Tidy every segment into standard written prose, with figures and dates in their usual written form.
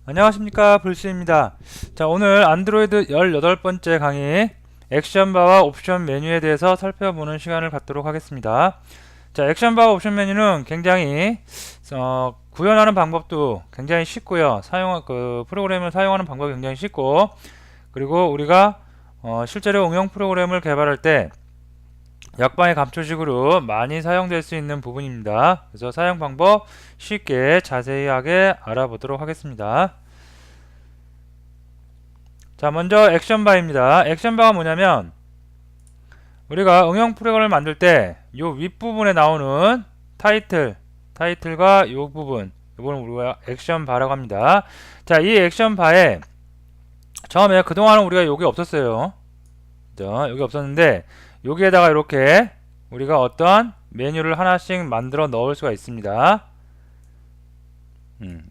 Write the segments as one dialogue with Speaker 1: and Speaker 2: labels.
Speaker 1: 안녕하십니까, 불씨입니다. 자, 오늘 안드로이드 18번째 강의 액션바와 옵션 메뉴에 대해서 살펴보는 시간을 갖도록 하겠습니다. 자, 액션바와 옵션 메뉴는 굉장히 구현하는 방법도 굉장히 쉽고요. 프로그램을 사용하는 방법이 굉장히 쉽고, 그리고 우리가 실제로 응용 프로그램을 개발할 때 약방의 감초식으로 많이 사용될 수 있는 부분입니다. 그래서 사용 방법 쉽게 자세하게 알아보도록 하겠습니다. 자, 먼저 액션바입니다. 액션바가 뭐냐면 우리가 응용 프로그램을 만들 때 요 윗부분에 나오는 타이틀과 요 부분, 이거는 우리가 액션바라고 합니다. 자, 이 액션바에 처음에 그동안은 우리가 여기 없었어요. 여기 없었는데 여기에다가 이렇게 우리가 어떤 메뉴를 하나씩 만들어 넣을 수가 있습니다.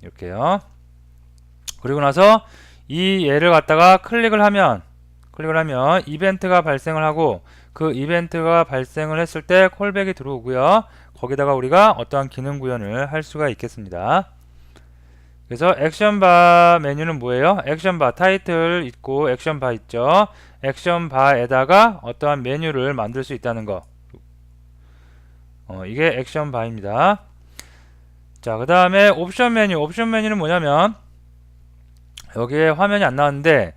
Speaker 1: 이렇게요. 그리고 나서 이 얘를 갖다가 클릭을 하면 이벤트가 발생을 하고, 그 이벤트가 발생을 했을 때 콜백이 들어오고요. 거기다가 우리가 어떠한 기능 구현을 할 수가 있겠습니다. 그래서 액션바 메뉴는 뭐예요? 액션바 타이틀 있고 액션바 있죠. 액션바에다가 어떠한 메뉴를 만들 수 있다는 거. 이게 액션바입니다. 자, 그 다음에 옵션 메뉴는 뭐냐면 여기에 화면이 안 나왔는데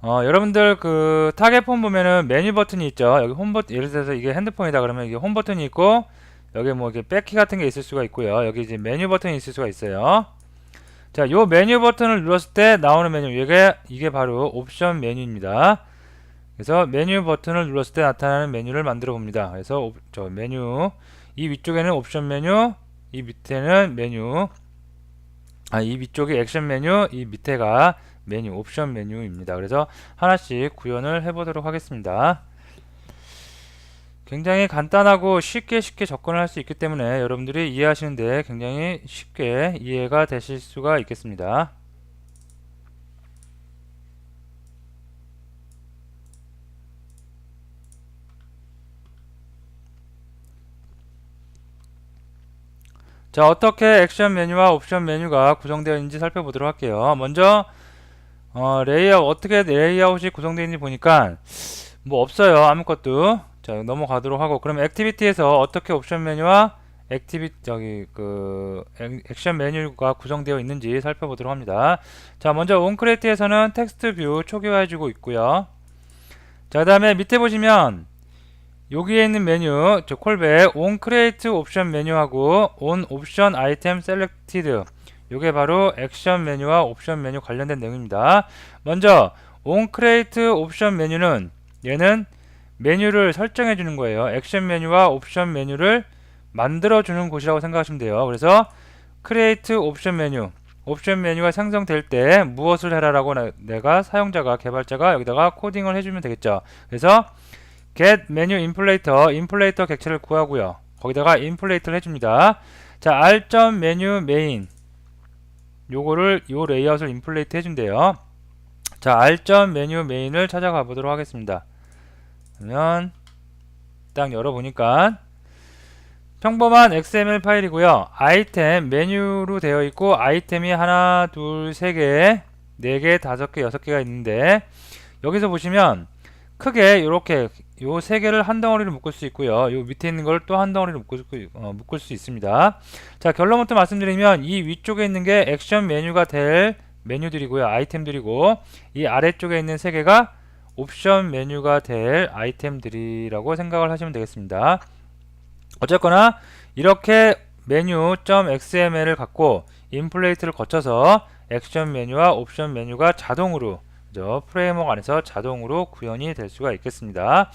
Speaker 1: 여러분들 그 타겟폰 보면은 메뉴 버튼이 있죠. 여기 홈 버튼, 예를 들어서 이게 핸드폰이다 그러면 이게 홈 버튼이 있고, 여기 뭐 이렇게 백키 같은 게 있을 수가 있고요. 여기 이제 메뉴 버튼이 있을 수가 있어요. 자, 요 메뉴 버튼을 눌렀을 때 나오는 메뉴, 이게 바로 옵션 메뉴입니다. 그래서 메뉴 버튼을 눌렀을 때 나타나는 메뉴를 만들어 봅니다. 그래서 저 메뉴, 이 위쪽에는 옵션 메뉴, 이 밑에는 메뉴, 이 위쪽이 액션 메뉴, 이 밑에가 메뉴, 옵션 메뉴입니다. 그래서 하나씩 구현을 해보도록 하겠습니다. 굉장히 간단하고 쉽게 접근을 할 수 있기 때문에 여러분들이 이해하시는데 굉장히 쉽게 이해가 되실 수가 있겠습니다. 자, 어떻게 액션 메뉴와 옵션 메뉴가 구성되어 있는지 살펴보도록 할게요. 먼저 어떻게 레이아웃이 구성되어 있는지 보니까 뭐 없어요. 아무것도. 자, 넘어가도록 하고, 그럼 액티비티에서 어떻게 옵션 메뉴와 액션 메뉴가 구성되어 있는지 살펴보도록 합니다. 자, 먼저 온크리에이트에서는 텍스트 뷰 초기화해주고 있고요. 자, 그 다음에 밑에 보시면 여기에 있는 메뉴, 저 콜백 온크리에이트 옵션 메뉴하고 온 옵션 아이템 셀렉티드, 요게 바로 액션 메뉴와 옵션 메뉴 관련된 내용입니다. 먼저 온크리에이트 옵션 메뉴는 얘는 메뉴를 설정해 주는 거예요. 액션 메뉴와 옵션 메뉴를 만들어 주는 곳이라고 생각하시면 돼요. 그래서 크리에이트 옵션 메뉴가 생성될 때 무엇을 해라라고 내가 사용자가, 개발자가 여기다가 코딩을 해주면 되겠죠. 그래서 get menu 인플레이터 객체를 구하고요. 거기다가 인플레이트를 해줍니다. 자, r.menu main, 요거를 요 레이아웃을 인플레이트 해준대요. 자, r.menu main을 찾아가 보도록 하겠습니다. 그러면 딱 열어보니까 평범한 XML 파일이고요. 아이템 메뉴로 되어 있고, 아이템이 하나, 둘, 세 개, 네 개, 다섯 개, 여섯 개가 있는데, 여기서 보시면 크게 이렇게 요 세 개를 한 덩어리로 묶을 수 있고요. 요 밑에 있는 걸 또 한 덩어리로 묶을 수 있습니다. 자, 결론부터 말씀드리면 이 위쪽에 있는 게 액션 메뉴가 될 메뉴들이고요. 아이템들이고, 이 아래쪽에 있는 세 개가 옵션 메뉴가 될 아이템들이라고 생각을 하시면 되겠습니다. 어쨌거나 이렇게 메뉴.xml을 갖고 인플레이트를 거쳐서 액션 메뉴와 옵션 메뉴가 자동으로 프레임워크 안에서 자동으로 구현이 될 수가 있겠습니다.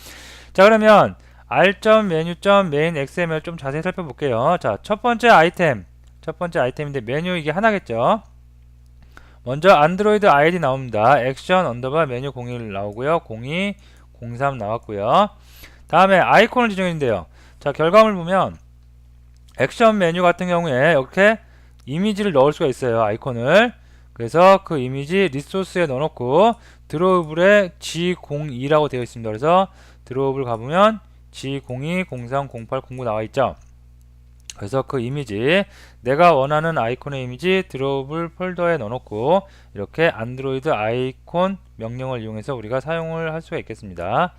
Speaker 1: 자, 그러면 r.menu.main xml 좀 자세히 살펴볼게요. 자, 첫 번째 아이템인데 메뉴 이게 하나겠죠. 먼저 안드로이드 아이디 나옵니다. 액션 언더바 메뉴 01 나오고요. 02, 03 나왔고요. 다음에 아이콘을 지정했는데요. 자, 결과물 보면 액션 메뉴 같은 경우에 이렇게 이미지를 넣을 수가 있어요. 아이콘을. 그래서 그 이미지 리소스에 넣어놓고 드로우블에 G02라고 되어 있습니다. 그래서 드로우블 가보면 G02, 03, 08, 09 나와 있죠. 그래서 그 이미지, 내가 원하는 아이콘의 이미지 드로우블 폴더에 넣어놓고 이렇게 안드로이드 아이콘 명령을 이용해서 우리가 사용을 할 수가 있겠습니다.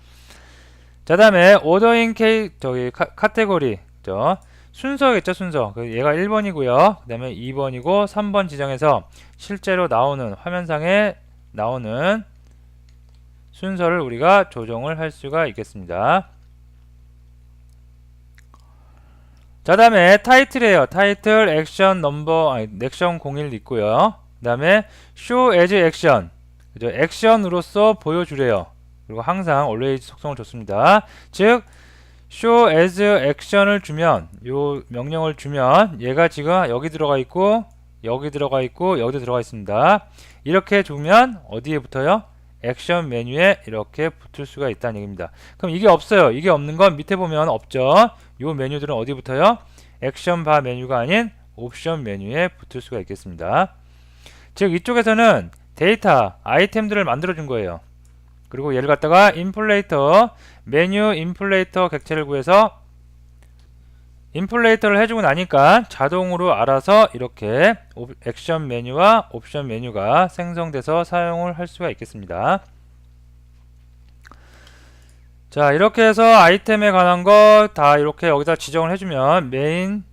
Speaker 1: 자, 다음에 오더인 카테고리 순서겠죠. 순서. 얘가 1번이고요 그 다음에 2번이고 3번 지정해서 실제로 나오는 화면상에 나오는 순서를 우리가 조정을 할 수가 있겠습니다. 자, 다음에 타이틀이에요. 타이틀 액션 넘버 액션 01 있고요. 그 다음에 show as action, 그죠? 액션으로서 보여주래요. 그리고 항상 always 속성을 줬습니다. 즉 show as action을 주면, 요 명령을 주면 얘가 지금 여기 들어가 있고 여기 들어가 있고 여기도 들어가 있습니다. 이렇게 주면 어디에 붙어요? 액션 메뉴에 이렇게 붙을 수가 있다는 얘기입니다. 그럼 이게 없어요. 이게 없는 건 밑에 보면 없죠. 요 메뉴들은 어디 붙어요? 액션 바 메뉴가 아닌 옵션 메뉴에 붙을 수가 있겠습니다. 즉 이쪽에서는 데이터, 아이템들을 만들어 준 거예요. 그리고 얘를 갖다가 인플레이터, 메뉴 인플레이터 객체를 구해서 인플레이터를 해주고 나니까 자동으로 알아서 이렇게 액션 메뉴와 옵션 메뉴가 생성돼서 사용을 할 수가 있겠습니다. 자, 이렇게 해서 아이템에 관한 거 다 이렇게 여기다 지정을 해주면 메인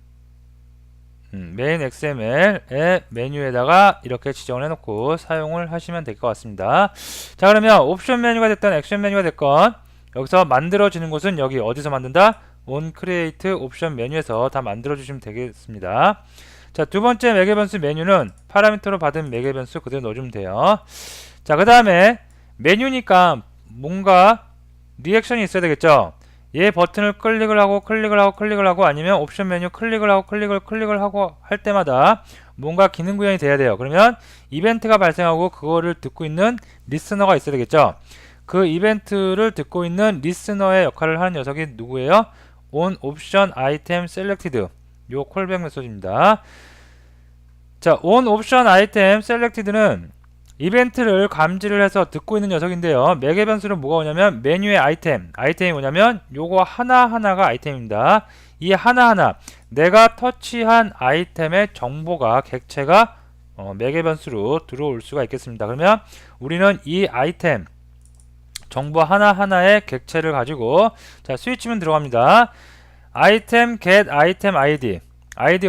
Speaker 1: XML의 메뉴에다가 이렇게 지정을 해놓고 사용을 하시면 될 것 같습니다. 자, 그러면 옵션 메뉴가 됐던 액션 메뉴가 됐건 여기서 만들어지는 곳은 여기 어디서 만든다? on create 옵션 메뉴에서 다 만들어 주시면 되겠습니다. 자, 두 번째 매개 변수 메뉴는 파라미터로 받은 매개 변수 그대로 넣어주면 돼요. 자, 그 다음에 메뉴니까 뭔가 리액션이 있어야 되겠죠. 얘 버튼을 클릭을 하고 아니면 옵션 메뉴 클릭을 하고 할 때마다 뭔가 기능 구현이 돼야 돼요. 그러면 이벤트가 발생하고 그거를 듣고 있는 리스너가 있어야 되겠죠. 그 이벤트를 듣고 있는 리스너의 역할을 하는 녀석이 누구예요? on option item selected, 요 콜백 메소드입니다. 자, on option item selected는 이벤트를 감지를 해서 듣고 있는 녀석인데요. 매개 변수는 뭐가 오냐면 메뉴의 아이템이 뭐냐면 요거 하나하나가 아이템입니다. 이 하나하나 내가 터치한 아이템의 정보가 객체가 매개 변수로 들어올 수가 있겠습니다. 그러면 우리는 이 아이템 정보 하나하나의 객체를 가지고 자, 스위치면 들어갑니다. 아이템 get 아이템 ID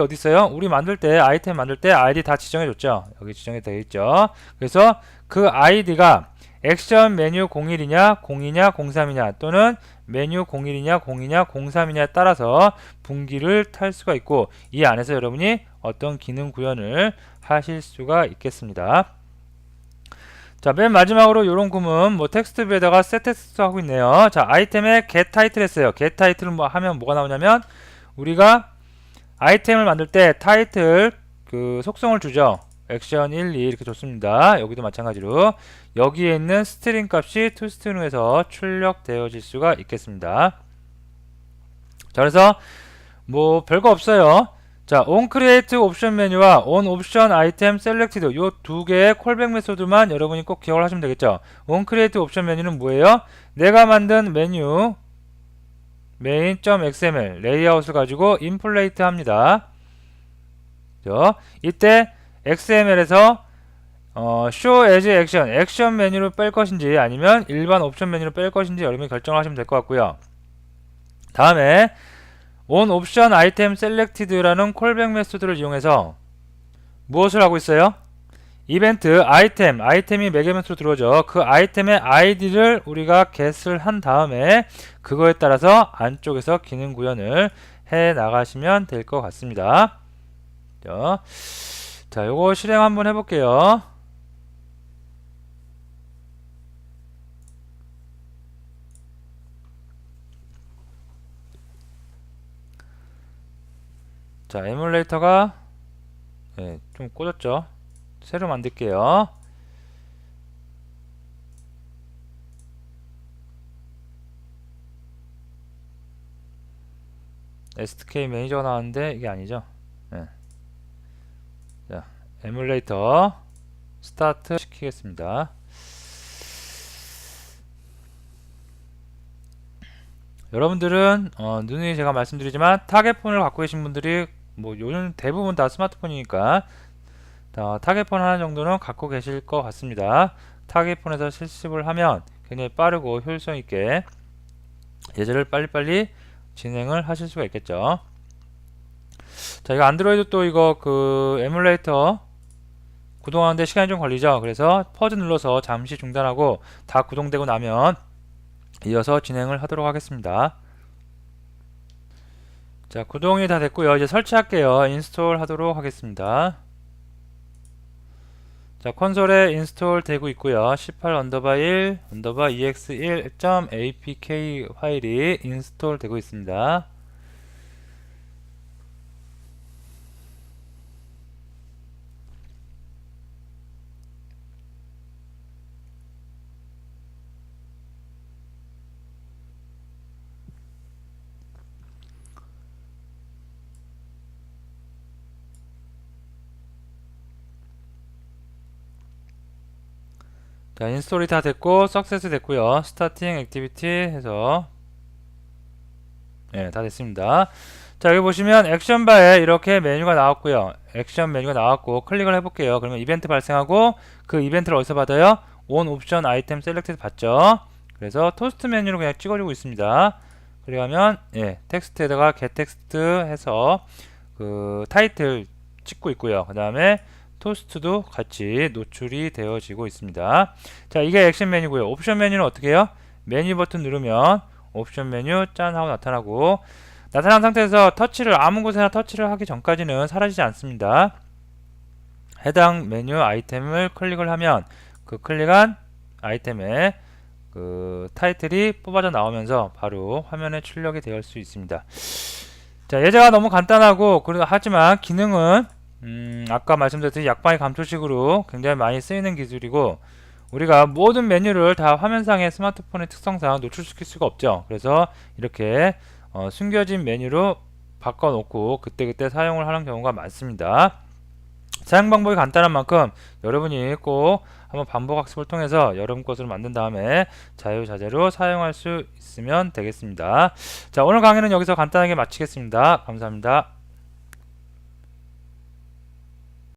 Speaker 1: 어디 있어요? 우리 만들 때 아이템 만들 때 ID 다 지정해 줬죠. 여기 지정이 되어 있죠. 그래서 그 ID가 액션 메뉴 01이냐 02냐 03이냐 또는 메뉴 01이냐 02냐 03이냐에 따라서 분기를 탈 수가 있고 이 안에서 여러분이 어떤 기능 구현을 하실 수가 있겠습니다. 자, 맨 마지막으로 요런 구문 텍스트 뷰에다가 set 텍스트 하고 있네요. 자, 아이템에 get title 했어요. get title을 하면 뭐가 나오냐면 우리가 아이템을 만들 때 타이틀 그 속성을 주죠. 액션 1, 2 이렇게 줬습니다. 여기도 마찬가지로 여기에 있는 스트링 값이 toString에서 출력되어질 수가 있겠습니다. 자, 그래서 별거 없어요. 자, on create 옵션 메뉴와 on option item selected 요 두 개의 콜백 메소드만 여러분이 꼭 기억을 하시면 되겠죠. on create 옵션 메뉴는 뭐예요? 내가 만든 메뉴 main.xml 레이아웃을 가지고 인플레이트 합니다. 이때 XML에서 show as action 액션 메뉴를 뺄 것인지 아니면 일반 옵션 메뉴를 뺄 것인지 여러분이 결정을 하시면 될 것 같고요. 다음에 on option item selected라는 콜백 메소드를 이용해서 무엇을 하고 있어요? 이벤트 아이템이 매개 변수로 들어오죠. 그 아이템의 ID를 우리가 get을 한 다음에 그거에 따라서 안쪽에서 기능 구현을 해 나가시면 될 것 같습니다. 자, 요거 실행 한번 해볼게요. 자, 에뮬레이터가 좀 꽂았죠. 새로 만들게요. SDK 매니저가 나왔는데 이게 아니죠. 자, 에뮬레이터 스타트 시키겠습니다. 여러분들은 누누이 제가 말씀드리지만 타겟폰을 갖고 계신 분들이 뭐 요즘 대부분 다 스마트폰이니까 타겟폰 하나 정도는 갖고 계실 것 같습니다. 타겟폰에서 실습을 하면 굉장히 빠르고 효율성 있게 예제를 빨리빨리 진행을 하실 수가 있겠죠. 자, 이거 안드로이드 또 이거 그 에뮬레이터 구동하는데 시간이 좀 걸리죠. 그래서 퍼즈 눌러서 잠시 중단하고 다 구동되고 나면 이어서 진행을 하도록 하겠습니다. 자, 구동이 다 됐고요. 이제 설치할게요. 인스톨 하도록 하겠습니다. 자, 콘솔에 인스톨 되고 있고요. 18 언더바 1 언더바 ex1.apk 파일이 인스톨 되고 있습니다. 자, 인스톨이 다 됐고 석세스 됐고요. 스타팅 액티비티 해서 다 됐습니다. 자, 여기 보시면 액션바에 이렇게 메뉴가 나왔고요. 액션 메뉴가 나왔고 클릭을 해볼게요. 그러면 이벤트 발생하고 그 이벤트를 어디서 받아요? 온 옵션 아이템 셀렉트 받죠. 그래서 토스트 메뉴로 그냥 찍어주고 있습니다. 그러면 텍스트에다가 get 텍스트 해서 그 타이틀 찍고 있고요. 그 다음에 토스트도 같이 노출이 되어지고 있습니다. 자, 이게 액션 메뉴고요. 옵션 메뉴는 어떻게 해요? 메뉴 버튼 누르면 옵션 메뉴 짠 하고 나타나고, 나타난 상태에서 터치를 아무 곳에나 터치를 하기 전까지는 사라지지 않습니다. 해당 메뉴 아이템을 클릭을 하면 그 클릭한 아이템에 그 타이틀이 뽑아져 나오면서 바로 화면에 출력이 될 수 있습니다. 자, 예제가 너무 간단하고 하지만 기능은 아까 말씀드렸듯이 약방의 감초식으로 굉장히 많이 쓰이는 기술이고, 우리가 모든 메뉴를 다 화면상의 스마트폰의 특성상 노출시킬 수가 없죠. 그래서 이렇게 숨겨진 메뉴로 바꿔놓고 그때그때 사용을 하는 경우가 많습니다. 사용 방법이 간단한 만큼 여러분이 꼭 한번 반복 학습을 통해서 여러분 것으로 만든 다음에 자유자재로 사용할 수 있으면 되겠습니다. 자, 오늘 강의는 여기서 간단하게 마치겠습니다. 감사합니다.